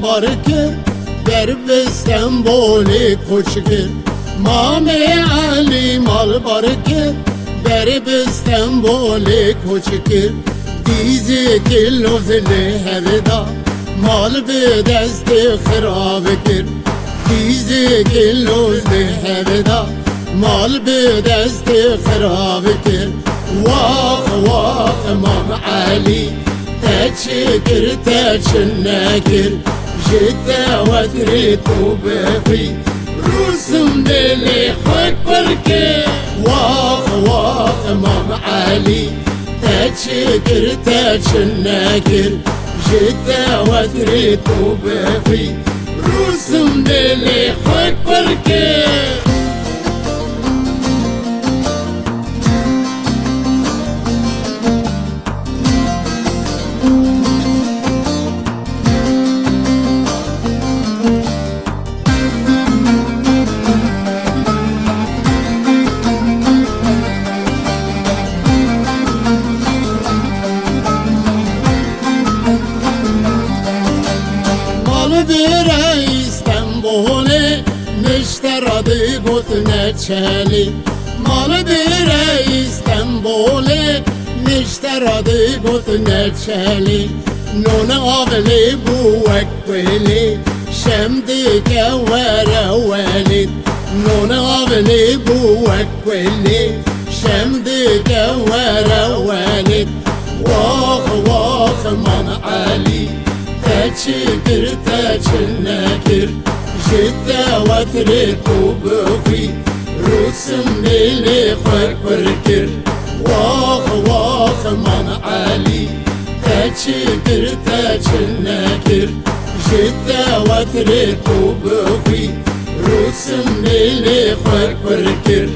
بركر درب استنبولي كوشكر مامي علي مال بركر درب استنبولي كوشكر دیزی کلو زلی هودا مال به دست خراب کرد دیزی کلو زلی هودا مال به دست خراب کرد واق واق امام علی تشكر تشنكر جدا وتريد وبقي رسم لي حكبرك واق واق امام علي تشكر تشنكر جدا وتريد وبقي رسم لي حكبرك استنبولي نشترى بوتنا تشالي مال بيرا استنبولي نشترى بوتنا تشالي نون أغلي بوك ويلي شمدك ورا والد نون أغلي بوك ويلي شمدك ورا والد واخ واخ من علي تشكر تشنكر جدا وتريد وبقي رسم لي خبركر واخ واخ من علي تشكر تشنكر جدا وتريد وبقي رسم لي خبركر